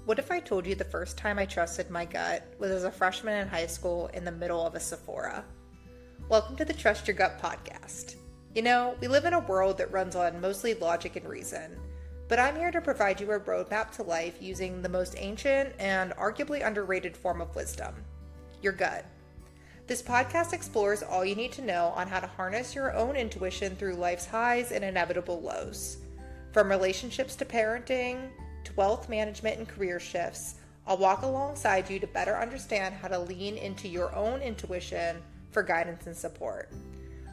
What if I told you the first time I trusted my gut was as a freshman in high school in the middle of a Sephora? Welcome to the Trust Your Gut podcast. You know, we live in a world that runs on mostly logic and reason, but I'm here to provide you a roadmap to life using the most ancient and arguably underrated form of wisdom, your gut. This podcast explores all you need to know on how to harness your own intuition through life's highs and inevitable lows. From relationships to parenting, to wealth management and career shifts, I'll walk alongside you to better understand how to lean into your own intuition for guidance and support.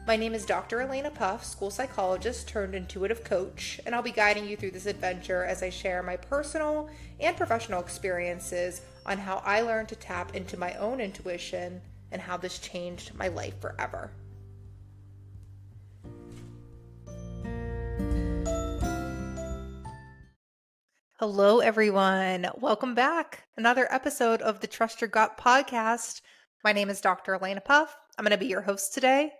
My name is Dr. Alaina Puff, school psychologist turned intuitive coach, and I'll be guiding you through this adventure as I share my personal and professional experiences on how I learned to tap into my own intuition and how this changed my life forever. Hello, everyone. Welcome back. Another episode of the Trust Your Gut podcast. My name is Dr. Alaina Puff. I'm going to be your host today.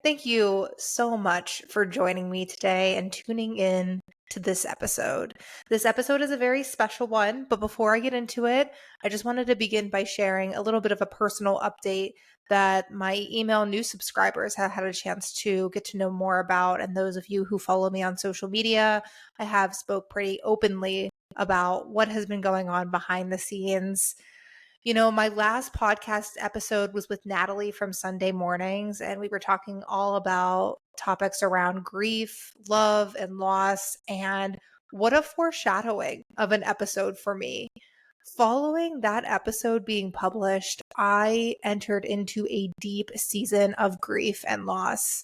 Thank you so much for joining me today and tuning in to this episode. This episode is a very special one, but before I get into it, I just wanted to begin by sharing a little bit of a personal update that my email new subscribers have had a chance to get to know more about. And those of you who follow me on social media, I have spoke pretty openly about what has been going on behind the scenes. You know, my last podcast episode was with Natalie from Sunday Mornings, and we were talking all about topics around grief, love, and loss. And what a foreshadowing of an episode for me. Following that episode being published, I entered into a deep season of grief and loss.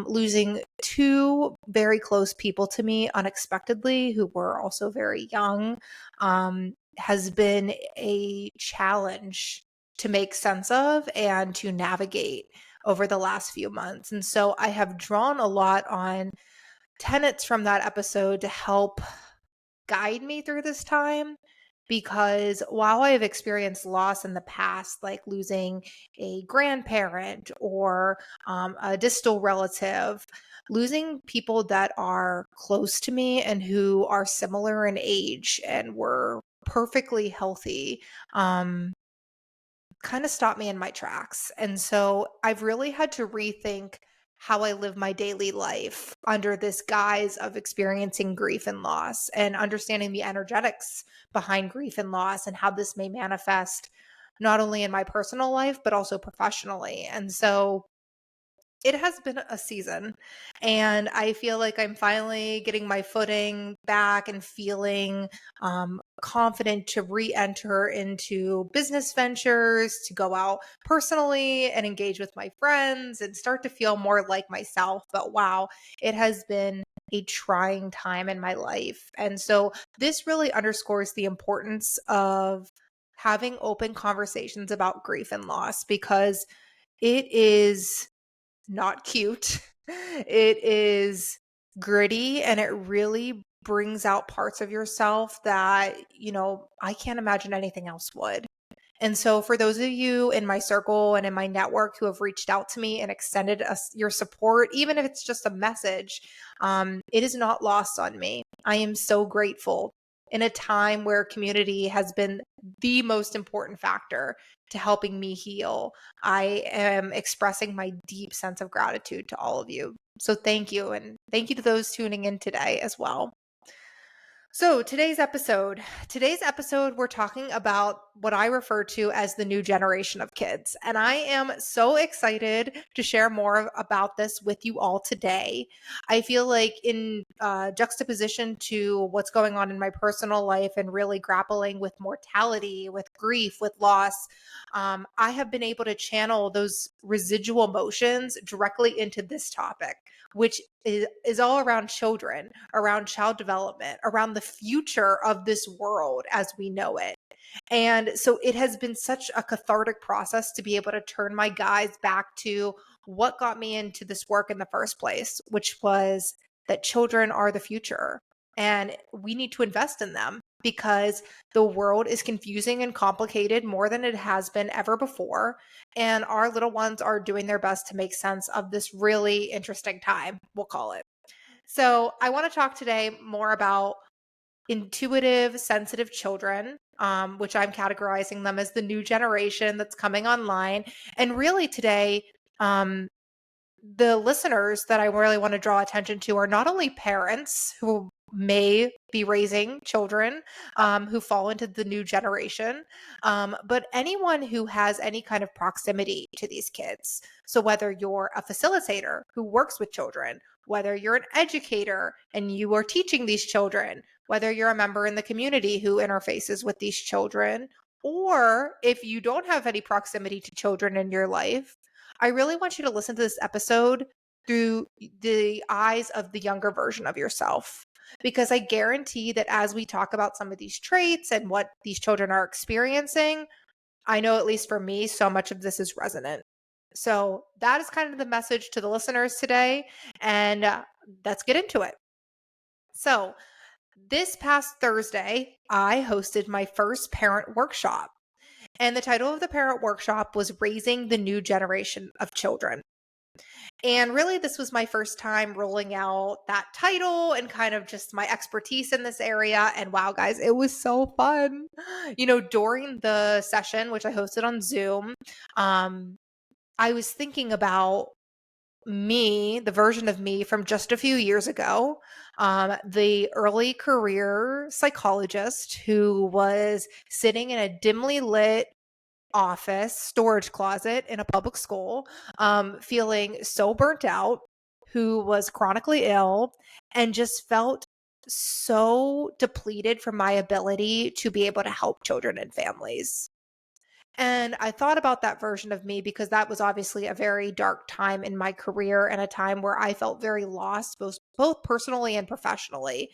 Losing two very close people to me unexpectedly, who were also very young, has been a challenge to make sense of and to navigate over the last few months. And so I have drawn a lot on tenets from that episode to help guide me through this time. Because while I have experienced loss in the past, like losing a grandparent or a distal relative, losing people that are close to me and who are similar in age and were perfectly healthy, kind of stopped me in my tracks. And so I've really had to rethink how I live my daily life under this guise of experiencing grief and loss and understanding the energetics behind grief and loss and how this may manifest not only in my personal life, but also professionally. And so it has been a season, and I feel like I'm finally getting my footing back and feeling confident to re-enter into business ventures, to go out personally and engage with my friends and start to feel more like myself. But wow, it has been a trying time in my life. And so this really underscores the importance of having open conversations about grief and loss, because it is not cute. It is gritty, and it really brings out parts of yourself that, I can't imagine anything else would. And so for those of you in my circle and in my network who have reached out to me and extended us your support, even if it's just a message, it is not lost on me. I am so grateful in a time where community has been the most important factor to helping me heal. I am expressing my deep sense of gratitude to all of you. So thank you. And thank you to those tuning in today as well. So today's episode, we're talking about what I refer to as the new generation of kids. And I am so excited to share more about this with you all today. I feel like in juxtaposition to what's going on in my personal life and really grappling with mortality, with grief, with loss, I have been able to channel those residual emotions directly into this topic, which is all around children, around child development, around the future of this world as we know it. And so it has been such a cathartic process to be able to turn my guys back to what got me into this work in the first place, which was that children are the future and we need to invest in them, because the world is confusing and complicated more than it has been ever before. And our little ones are doing their best to make sense of this really interesting time, we'll call it. So I want to talk today more about intuitive, sensitive children, which I'm categorizing them as the new generation that's coming online. And really today, um, the listeners that I really want to draw attention to are not only parents who may be raising children who fall into the new generation, but anyone who has any kind of proximity to these kids. So, whether you're a facilitator who works with children, whether you're an educator and you are teaching these children, whether you're a member in the community who interfaces with these children, or if you don't have any proximity to children in your life, I really want you to listen to this episode through the eyes of the younger version of yourself. Because I guarantee that as we talk about some of these traits and what these children are experiencing, I know at least for me, so much of this is resonant. So that is kind of the message to the listeners today. And let's get into it. So, this past Thursday, I hosted my first parent workshop. And the title of the parent workshop was Raising the New Generation of Children. And really, this was my first time rolling out that title and kind of just my expertise in this area. And wow, guys, it was so fun. During the session, which I hosted on Zoom, I was thinking about me, the version of me from just a few years ago, the early career psychologist who was sitting in a dimly lit office storage closet in a public school, feeling so burnt out, who was chronically ill, and just felt so depleted from my ability to be able to help children and families. And I thought about that version of me because that was obviously a very dark time in my career and a time where I felt very lost, both personally and professionally,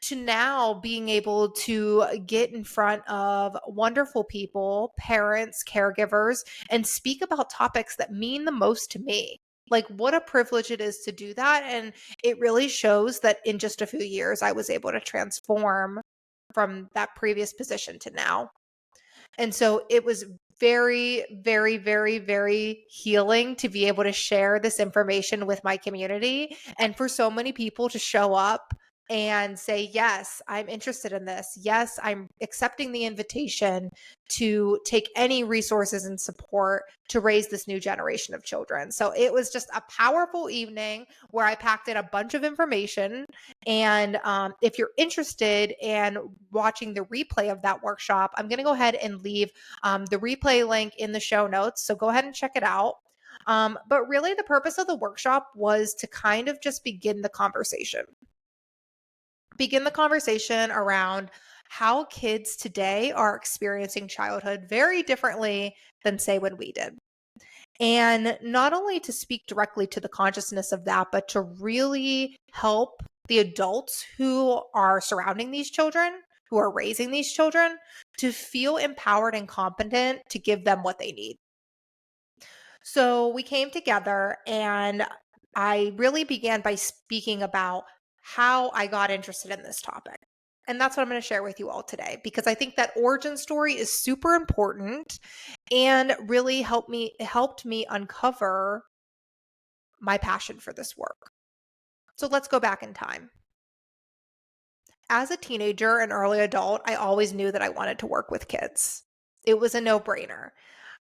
to now being able to get in front of wonderful people, parents, caregivers, and speak about topics that mean the most to me. Like, what a privilege it is to do that. And it really shows that in just a few years, I was able to transform from that previous position to now. And so it was very, very, very, very healing to be able to share this information with my community and for so many people to show up and say, yes, I'm interested in this. Yes, I'm accepting the invitation to take any resources and support to raise this new generation of children. So it was just a powerful evening where I packed in a bunch of information. And if you're interested in watching the replay of that workshop, I'm going to go ahead and leave the replay link in the show notes. So go ahead and check it out. But really, the purpose of the workshop was to kind of just begin the conversation. Begin the conversation around how kids today are experiencing childhood very differently than, say, when we did. And not only to speak directly to the consciousness of that, but to really help the adults who are surrounding these children, who are raising these children, to feel empowered and competent to give them what they need. So we came together and I really began by speaking about how I got interested in this topic. And that's what I'm going to share with you all today because I think that origin story is super important and really helped me uncover my passion for this work. So let's go back in time. As a teenager and early adult, I always knew that I wanted to work with kids. It was a no-brainer.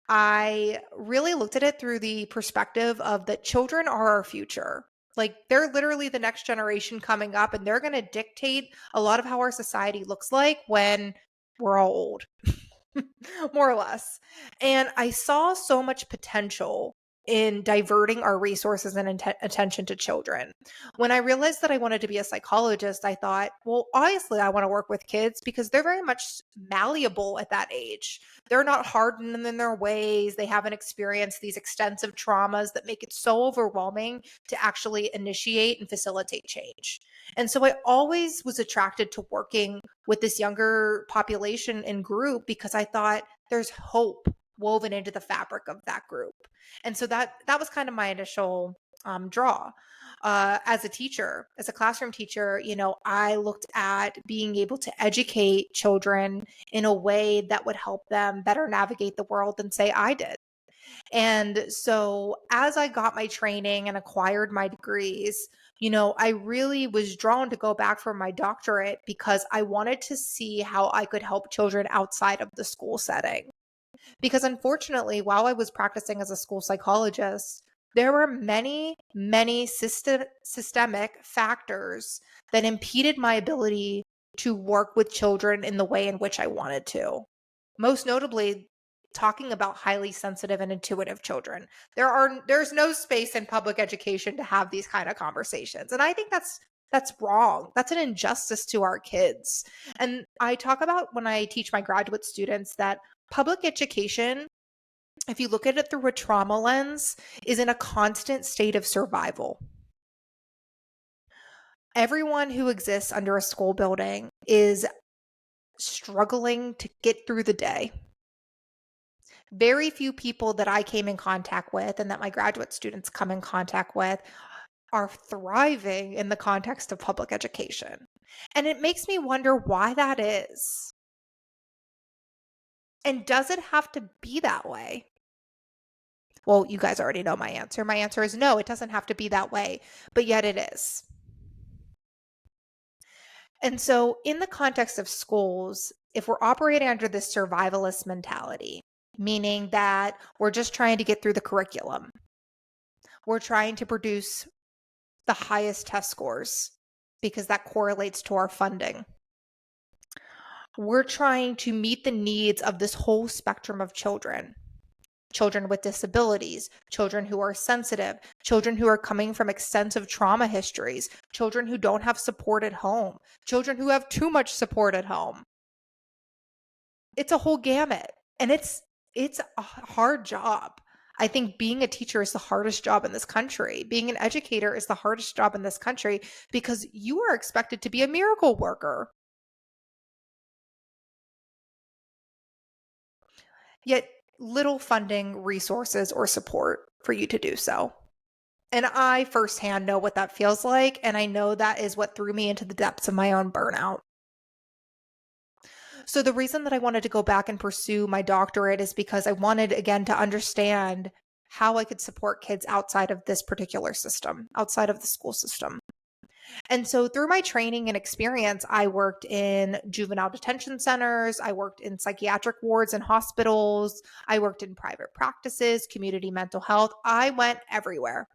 I really looked at it through the perspective of that children are our future. Like they're literally the next generation coming up and they're going to dictate a lot of how our society looks like when we're all old. More or less. And I saw so much potential in diverting our resources and attention to children. When I realized that I wanted to be a psychologist, I thought, well, obviously, I want to work with kids because they're very much malleable at that age. They're not hardened in their ways. They haven't experienced these extensive traumas that make it so overwhelming to actually initiate and facilitate change. And so I always was attracted to working with this younger population and group because I thought there's hope woven into the fabric of that group. And so that was kind of my initial draw. As a teacher, as a classroom teacher, I looked at being able to educate children in a way that would help them better navigate the world than, say, I did. And so as I got my training and acquired my degrees, I really was drawn to go back for my doctorate because I wanted to see how I could help children outside of the school setting. Because unfortunately, while I was practicing as a school psychologist, there were many, many systemic factors that impeded my ability to work with children in the way in which I wanted to. Most notably, talking about highly sensitive and intuitive children. There's no space in public education to have these kind of conversations. And I think that's wrong. That's an injustice to our kids. And I talk about when I teach my graduate students that public education, if you look at it through a trauma lens, is in a constant state of survival. Everyone who exists under a school building is struggling to get through the day. Very few people that I came in contact with and that my graduate students come in contact with are thriving in the context of public education. And it makes me wonder why that is. And does it have to be that way? Well, you guys already know my answer. My answer is no, it doesn't have to be that way, but yet it is. And so, in the context of schools, if we're operating under this survivalist mentality, meaning that we're just trying to get through the curriculum, we're trying to produce the highest test scores because that correlates to our funding. We're trying to meet the needs of this whole spectrum of children. Children with disabilities, children who are sensitive, children who are coming from extensive trauma histories, children who don't have support at home, children who have too much support at home. It's a whole gamut, and it's a hard job. I think being a teacher is the hardest job in this country. Being an educator is the hardest job in this country because you are expected to be a miracle worker. Yet little funding, resources, or support for you to do so. And I firsthand know what that feels like. And I know that is what threw me into the depths of my own burnout. So, the reason that I wanted to go back and pursue my doctorate is because I wanted, again, to understand how I could support kids outside of this particular system, outside of the school system. And so through my training and experience, I worked in juvenile detention centers, I worked in psychiatric wards and hospitals, I worked in private practices, community mental health. I went everywhere,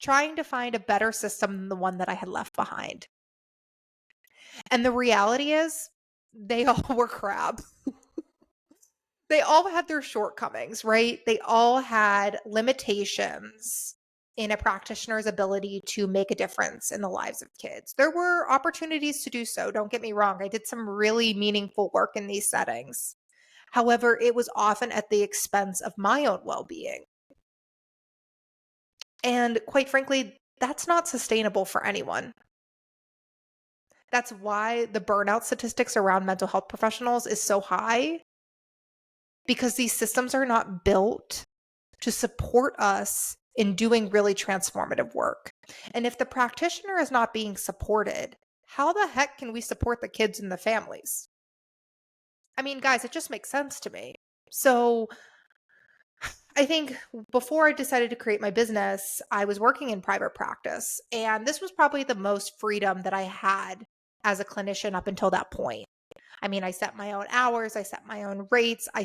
trying to find a better system than the one that I had left behind. And the reality is, they all were crap. They all had their shortcomings, right? They all had limitations in a practitioner's ability to make a difference in the lives of kids. There were opportunities to do so, don't get me wrong. I did some really meaningful work in these settings. However, it was often at the expense of my own well-being. And quite frankly, that's not sustainable for anyone. That's why the burnout statistics around mental health professionals is so high, because these systems are not built to support us in doing really transformative work. And if the practitioner is not being supported, how the heck can we support the kids and the families? I mean, guys, it just makes sense to me. So I think before I decided to create my business, I was working in private practice. And this was probably the most freedom that I had as a clinician up until that point. I mean, I set my own hours, I set my own rates, I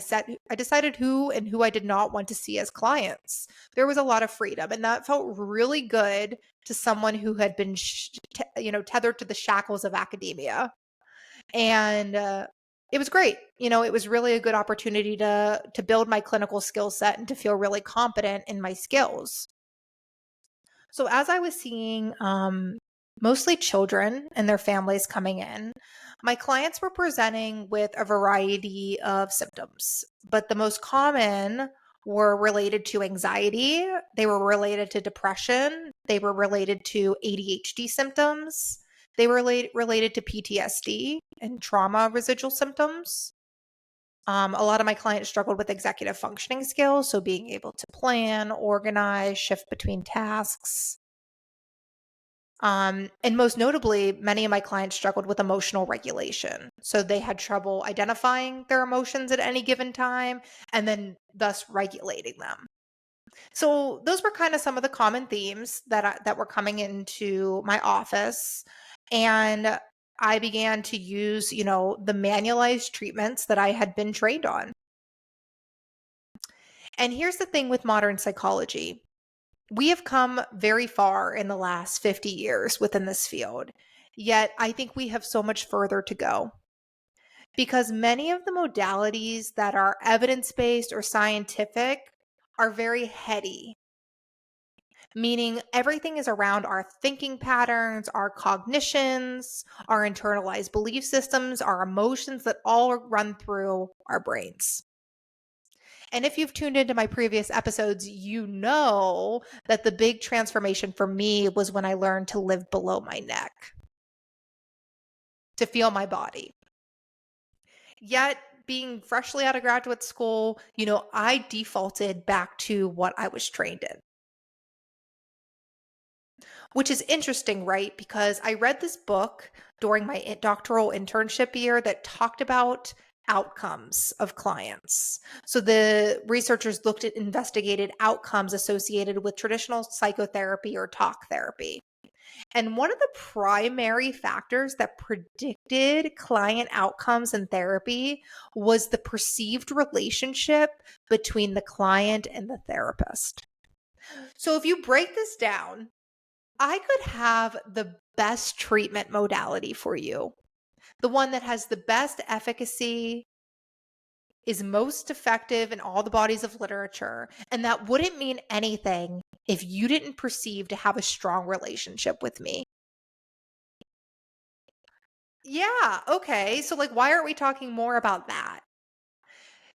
decided who and who I did not want to see as clients. There was a lot of freedom, and that felt really good to someone who had been tethered to the shackles of academia. And it was great. It was really a good opportunity to build my clinical skill set and to feel really competent in my skills. So as I was seeing mostly children and their families coming in, my clients were presenting with a variety of symptoms, but the most common were related to anxiety, they were related to depression, they were related to ADHD symptoms, they were related to PTSD and trauma residual symptoms. A lot of my clients struggled with executive functioning skills, so being able to plan, organize, shift between tasks. And most notably, many of my clients struggled with emotional regulation. So they had trouble identifying their emotions at any given time and then thus regulating them. So those were kind of some of the common themes that were coming into my office, and I began to use, the manualized treatments that I had been trained on. And here's the thing with modern psychology. We have come very far in the last 50 years within this field. Yet I think we have so much further to go because many of the modalities that are evidence-based or scientific are very heady, meaning everything is around our thinking patterns, our cognitions, our internalized belief systems, our emotions that all run through our brains. And if you've tuned into my previous episodes, you know that the big transformation for me was when I learned to live below my neck, to feel my body. Yet, being freshly out of graduate school, I defaulted back to what I was trained in. Which is interesting, right? Because I read this book during my doctoral internship year that talked about outcomes of clients. So the researchers looked at investigated outcomes associated with traditional psychotherapy or talk therapy. And one of the primary factors that predicted client outcomes in therapy was the perceived relationship between the client and the therapist. So if you break this down, I could have the best treatment modality for you, the one that has the best efficacy, is most effective in all the bodies of literature, and that wouldn't mean anything if you didn't perceive to have a strong relationship with me. Yeah, okay. So, like, why aren't we talking more about that?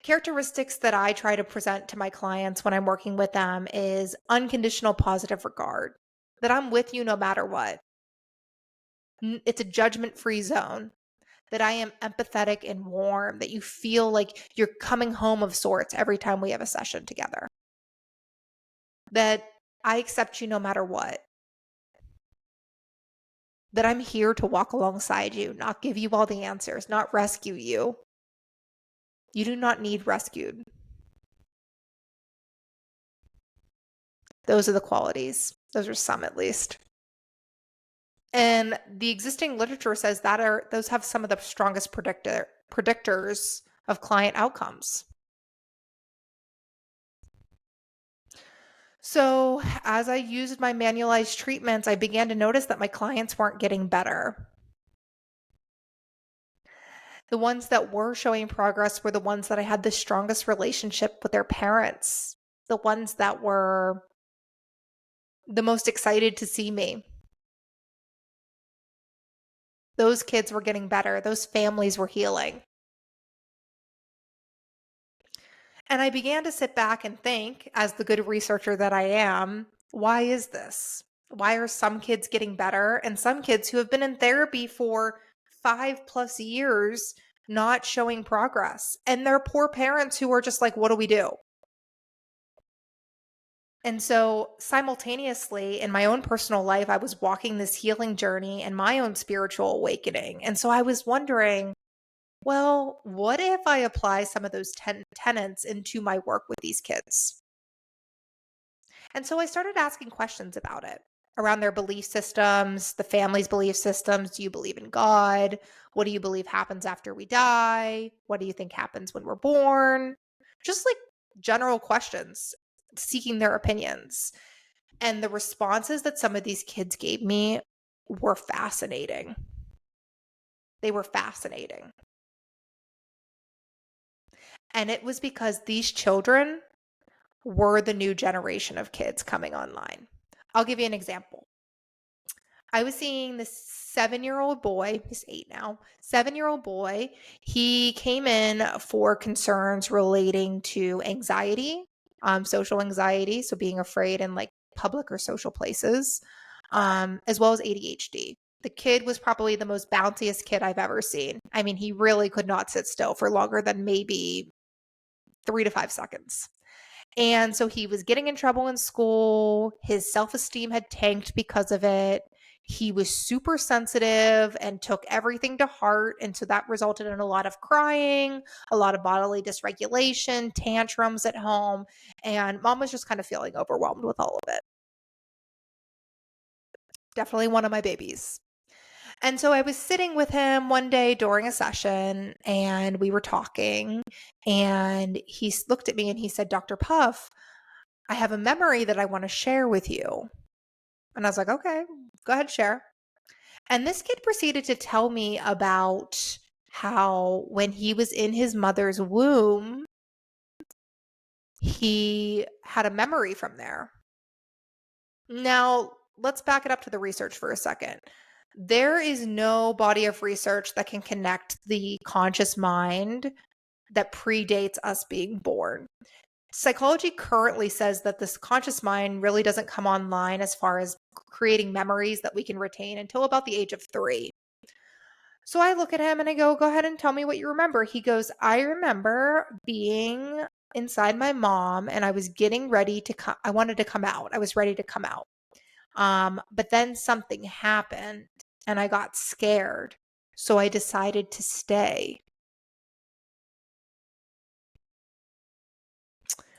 Characteristics that I try to present to my clients when I'm working with them is unconditional positive regard, that I'm with you no matter what. It's a judgment free zone, that I am empathetic and warm, that you feel like you're coming home of sorts every time we have a session together, that I accept you no matter what, that I'm here to walk alongside you, not give you all the answers, not rescue you. You do not need rescued. Those are the qualities. Those are some at least. And the existing literature says that those have some of the strongest predictors of client outcomes. So, as I used my manualized treatments, I began to notice that my clients weren't getting better. The ones that were showing progress were the ones that I had the strongest relationship with their parents, the ones that were the most excited to see me. Those kids were getting better, those families were healing. And I began to sit back and think, as the good researcher that I am, why is this? Why are some kids getting better and some kids who have been in therapy for 5+ years not showing progress? And they're poor parents who are just like, what do we do? And so, simultaneously, in my own personal life, I was walking this healing journey and my own spiritual awakening. And so, I was wondering, well, what if I apply some of those tenets into my work with these kids? And so I started asking questions about it around their belief systems, the family's belief systems. Do you believe in God? What do you believe happens after we die? What do you think happens when we're born? Just like general questions, seeking their opinions. And the responses that some of these kids gave me were fascinating. They were fascinating. And it was because these children were the new generation of kids coming online. I'll give you an example. I was seeing this 7-year-old boy, he's 8 now, 7-year-old boy. He came in for concerns relating to anxiety, social anxiety, so being afraid in like public or social places, as well as ADHD. The kid was probably the most bounciest kid I've ever seen. I mean, he really could not sit still for longer than maybe 3 to 5 seconds. And so he was getting in trouble in school. His self esteem had tanked because of it. he was super sensitive and took everything to heart. And so that resulted in a lot of crying, a lot of bodily dysregulation, tantrums at home. And mom was just kind of feeling overwhelmed with all of it. Definitely one of my babies. And so I was sitting with him one day during a session and we were talking, and he looked at me and he said, "Dr. Puff, I have a memory that I want to share with you." And I was like, "Okay, go ahead, share." And this kid proceeded to tell me about how when he was in his mother's womb, he had a memory from there. Now, let's back it up to the research for a second. There is no body of research that can connect the conscious mind that predates us being born. Psychology currently says that this conscious mind really doesn't come online as far as creating memories that we can retain until about the age of 3. So I look at him and I go ahead and tell me what you remember. He goes, "I remember being inside my mom and I was getting ready to come. I wanted to come out. I was ready to come out. But then something happened and I got scared. So I decided to stay."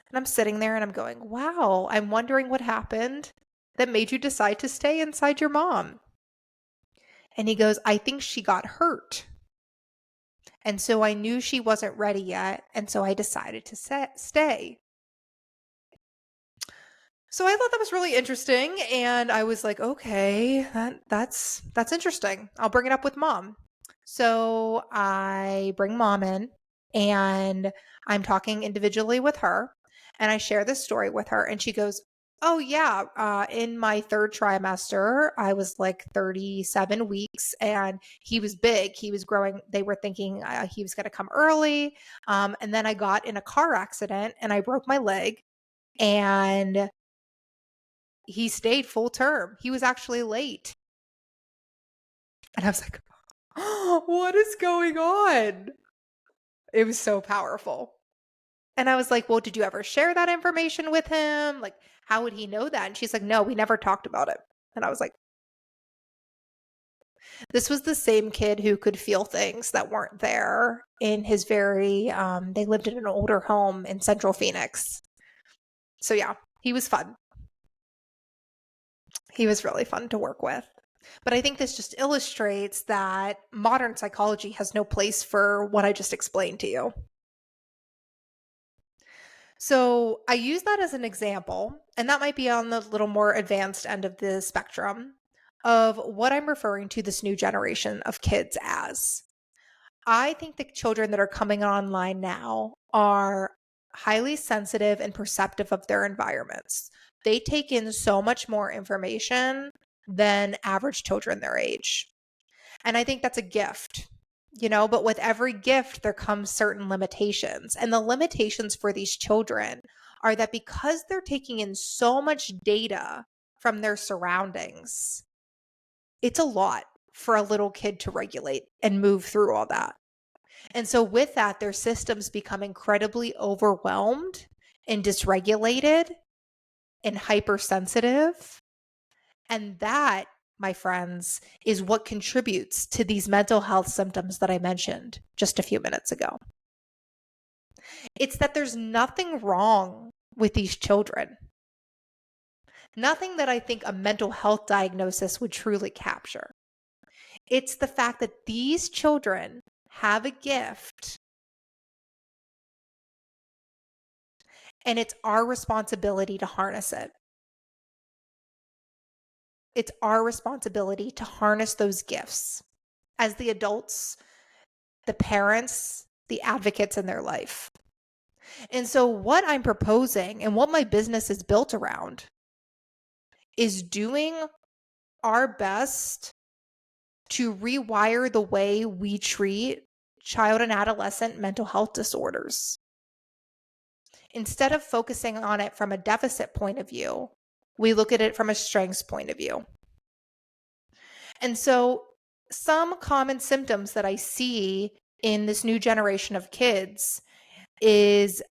And I'm sitting there and I'm going, "Wow, I'm wondering what happened that made you decide to stay inside your mom." And he goes, "I think she got hurt. And so I knew she wasn't ready yet. And so I decided to stay." So I thought that was really interesting. And I was like, okay, that's interesting. I'll bring it up with mom. So I bring mom in and I'm talking individually with her. And I share this story with her. And she goes, "Oh, yeah. In my 3rd trimester, I was like 37 weeks and he was big. He was growing. They were thinking he was going to come early. And then I got in a car accident and I broke my leg. And he stayed full term. He was actually late." And I was like, "Oh, what is going on?" It was so powerful. And I was like, "Well, did you ever share that information with him? Like, how would he know that?" And she's like, "No, we never talked about it." And I was like, this was the same kid who could feel things that weren't there in his they lived in an older home in Central Phoenix. So yeah, he was fun. He was really fun to work with. But I think this just illustrates that modern psychology has no place for what I just explained to you. So I use that as an example, and that might be on the little more advanced end of the spectrum of what I'm referring to this new generation of kids as. I think the children that are coming online now are highly sensitive and perceptive of their environments. They take in so much more information than average children their age. And I think that's a gift, but with every gift, there comes certain limitations. And the limitations for these children are that because they're taking in so much data from their surroundings, it's a lot for a little kid to regulate and move through all that. And so, with that, their systems become incredibly overwhelmed and dysregulated and hypersensitive. And that, my friends, is what contributes to these mental health symptoms that I mentioned just a few minutes ago. It's that there's nothing wrong with these children, nothing that I think a mental health diagnosis would truly capture. It's the fact that these children have a gift, and it's our responsibility to harness it. It's our responsibility to harness those gifts as the adults, the parents, the advocates in their life. And so, what I'm proposing and what my business is built around is doing our best to rewire the way we treat child and adolescent mental health disorders. Instead of focusing on it from a deficit point of view, we look at it from a strengths point of view. And so, some common symptoms that I see in this new generation of kids is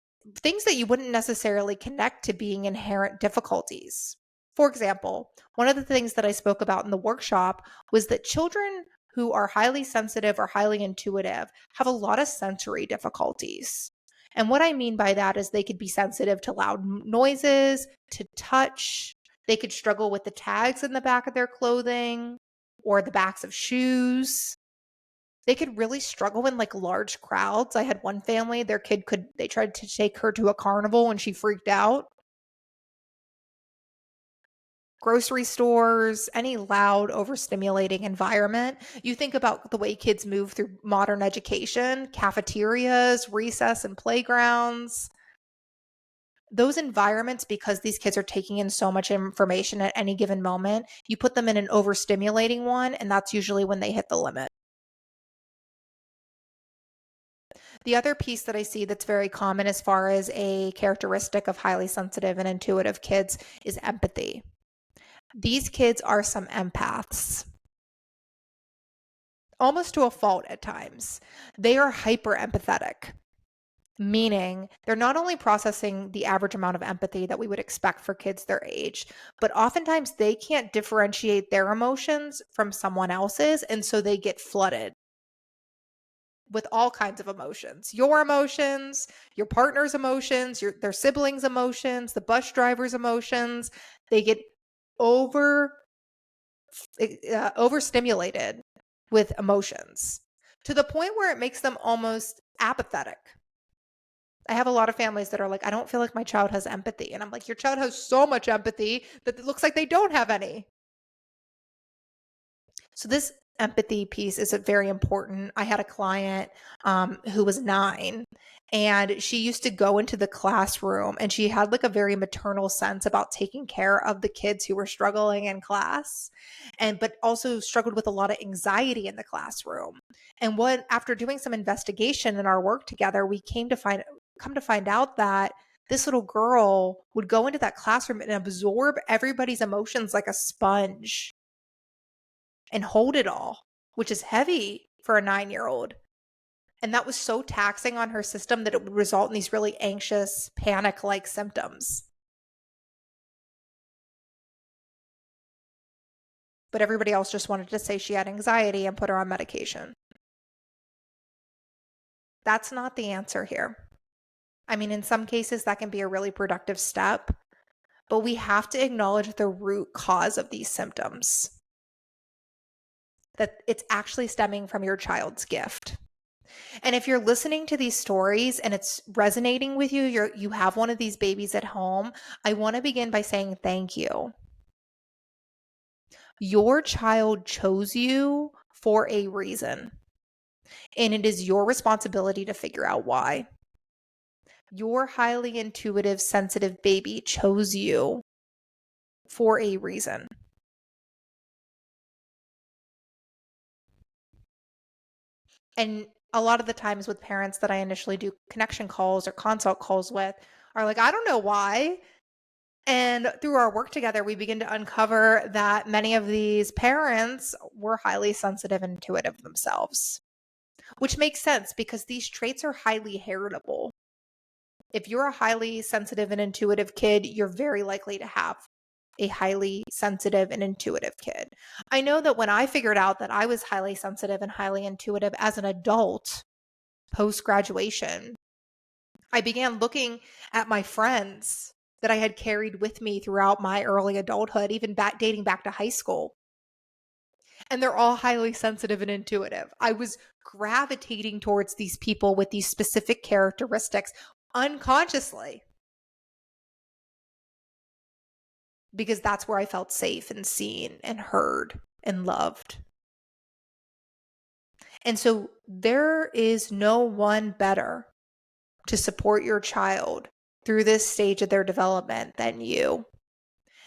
things that you wouldn't necessarily connect to being inherent difficulties. For example, one of the things that I spoke about in the workshop was that children who are highly sensitive or highly intuitive have a lot of sensory difficulties. And what I mean by that is they could be sensitive to loud noises, to touch. They could struggle with the tags in the back of their clothing or the backs of shoes. They could really struggle in like large crowds. I had one family, their kid they tried to take her to a carnival and she freaked out. Grocery stores, any loud, overstimulating environment. You think about the way kids move through modern education, cafeterias, recess, and playgrounds. Those environments, because these kids are taking in so much information at any given moment, you put them in an overstimulating one, and that's usually when they hit the limit. The other piece that I see that's very common as far as a characteristic of highly sensitive and intuitive kids is empathy. These kids are some empaths, almost to a fault at times. They are hyper empathetic, meaning they're not only processing the average amount of empathy that we would expect for kids their age, but oftentimes they can't differentiate their emotions from someone else's. And so they get flooded with all kinds of emotions, your partner's emotions, their siblings' emotions, the bus driver's emotions. They get over overstimulated with emotions to the point where it makes them almost apathetic. I have a lot of families that are like, I don't feel like my child has empathy. And I'm like, your child has so much empathy that it looks like they don't have any. So this empathy piece is very important. I had a client who was 9, and she used to go into the classroom and she had like a very maternal sense about taking care of the kids who were struggling in class, and but also struggled with a lot of anxiety in the classroom. And what after doing some investigation in our work together, we come to find out that this little girl would go into that classroom and absorb everybody's emotions like a sponge and hold it all, which is heavy for a 9-year-old. And that was so taxing on her system that it would result in these really anxious, panic like symptoms. But everybody else just wanted to say she had anxiety and put her on medication. That's not the answer here. I mean, in some cases, that can be a really productive step, but we have to acknowledge the root cause of these symptoms, that it's actually stemming from your child's gift. And if you're listening to these stories and it's resonating with you, you have one of these babies at home, I want to begin by saying thank you. Your child chose you for a reason, and it is your responsibility to figure out why. Your highly intuitive, sensitive baby chose you for a reason. And a lot of the times with parents that I initially do connection calls or consult calls with are like, I don't know why. And through our work together, we begin to uncover that many of these parents were highly sensitive and intuitive themselves, which makes sense because these traits are highly heritable. If you're a highly sensitive and intuitive kid, you're very likely to have a highly sensitive and intuitive kid. I know that when I figured out that I was highly sensitive and highly intuitive as an adult post graduation, I began looking at my friends that I had carried with me throughout my early adulthood, even dating back to high school. And they're all highly sensitive and intuitive. I was gravitating towards these people with these specific characteristics unconsciously because that's where I felt safe and seen and heard and loved. And so there is no one better to support your child through this stage of their development than you.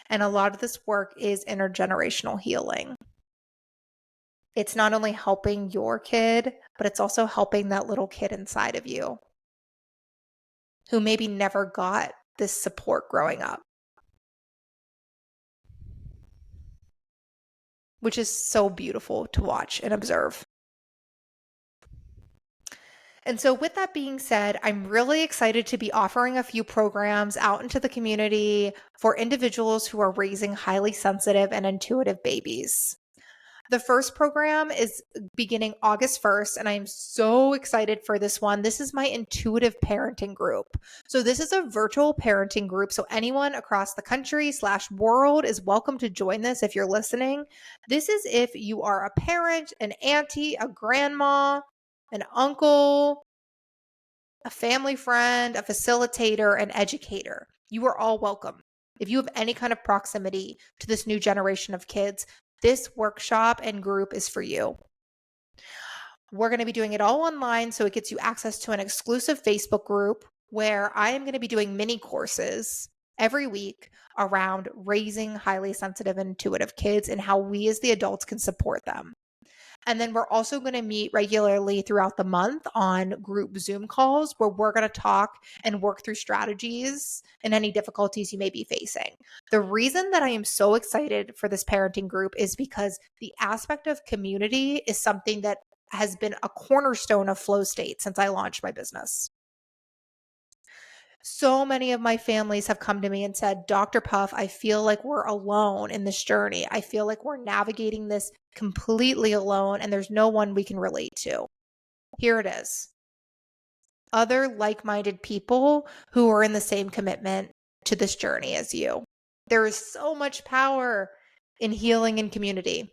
And a lot of this work is intergenerational healing. It's not only helping your kid, but it's also helping that little kid inside of you who maybe never got this support growing up, which is so beautiful to watch and observe. And so, with that being said, I'm really excited to be offering a few programs out into the community for individuals who are raising highly sensitive and intuitive babies. The first program is beginning August 1st, and I am so excited for this one. This is my intuitive parenting group. So this is a virtual parenting group. So anyone across the country/world is welcome to join this if you're listening. This is if you are a parent, an auntie, a grandma, an uncle, a family friend, a facilitator, an educator. You are all welcome. If you have any kind of proximity to this new generation of kids, this workshop and group is for you. We're going to be doing it all online, so it gets you access to an exclusive Facebook group where I am going to be doing mini courses every week around raising highly sensitive and intuitive kids and how we as the adults can support them. And then we're also going to meet regularly throughout the month on group Zoom calls where we're going to talk and work through strategies and any difficulties you may be facing. The reason that I am so excited for this parenting group is because the aspect of community is something that has been a cornerstone of Flow State since I launched my business. So many of my families have come to me and said, Dr. Puff, I feel like we're alone in this journey. I feel like we're navigating this completely alone and there's no one we can relate to. Here it is. Other like-minded people who are in the same commitment to this journey as you. There is so much power in healing and community.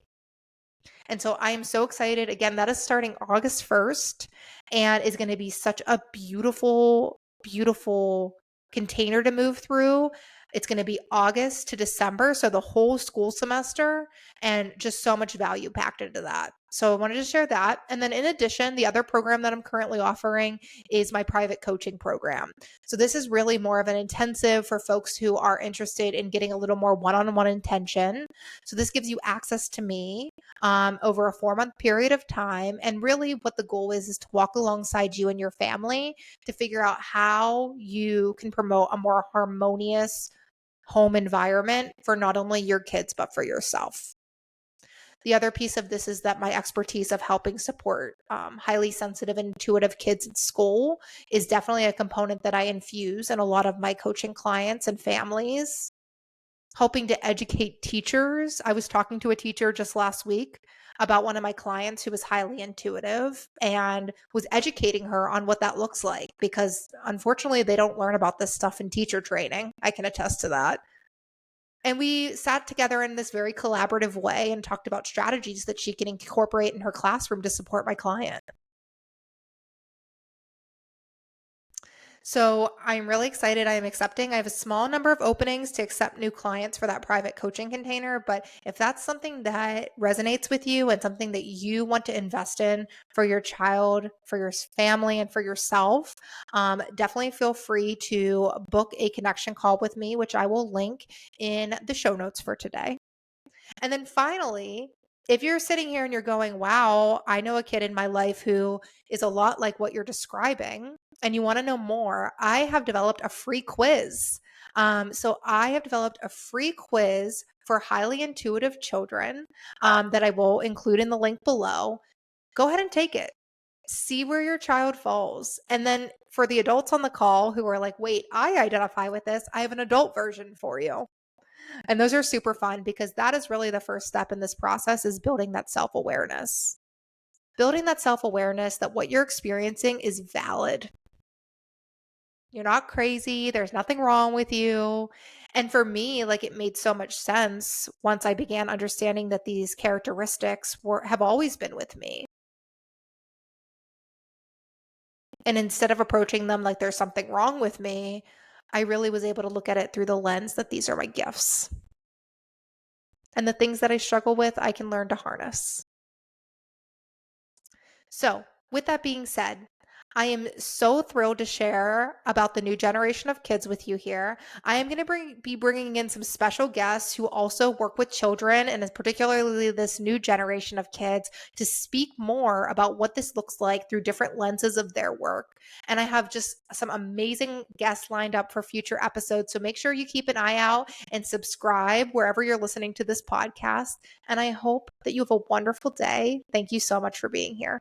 And so I am so excited. Again, that is starting August 1st and is going to be such a beautiful, beautiful container to move through. It's going to be August to December, so the whole school semester, and just so much value packed into that. So I wanted to share that. And then in addition, the other program that I'm currently offering is my private coaching program. So this is really more of an intensive for folks who are interested in getting a little more one-on-one intention. So this gives you access to me over a 4-month period of time. And really what the goal is to walk alongside you and your family to figure out how you can promote a more harmonious home environment for not only your kids, but for yourself. The other piece of this is that my expertise of helping support highly sensitive and intuitive kids in school is definitely a component that I infuse in a lot of my coaching clients and families. Helping to educate teachers. I was talking to a teacher just last week about one of my clients who was highly intuitive and was educating her on what that looks like because unfortunately they don't learn about this stuff in teacher training. I can attest to that. And we sat together in this very collaborative way and talked about strategies that she can incorporate in her classroom to support my client. So I'm really excited. I am accepting. I have a small number of openings to accept new clients for that private coaching container. But if that's something that resonates with you and something that you want to invest in for your child, for your family, and for yourself, definitely feel free to book a connection call with me, which I will link in the show notes for today. And then finally, if you're sitting here and you're going, wow, I know a kid in my life who is a lot like what you're describing, and you want to know more, I have developed a free quiz. So I have developed a free quiz for highly intuitive children that I will include in the link below. Go ahead and take it. See where your child falls. And then for the adults on the call who are like, wait, I identify with this, I have an adult version for you. And those are super fun because that is really the first step in this process is building that self-awareness. Building that self-awareness that what you're experiencing is valid. You're not crazy. There's nothing wrong with you. And for me, like it made so much sense once I began understanding that these characteristics have always been with me. And instead of approaching them like there's something wrong with me, I really was able to look at it through the lens that these are my gifts. And the things that I struggle with, I can learn to harness. So, with that being said, I am so thrilled to share about the new generation of kids with you here. I am going to be bringing in some special guests who also work with children and particularly this new generation of kids to speak more about what this looks like through different lenses of their work. And I have just some amazing guests lined up for future episodes. So make sure you keep an eye out and subscribe wherever you're listening to this podcast. And I hope that you have a wonderful day. Thank you so much for being here.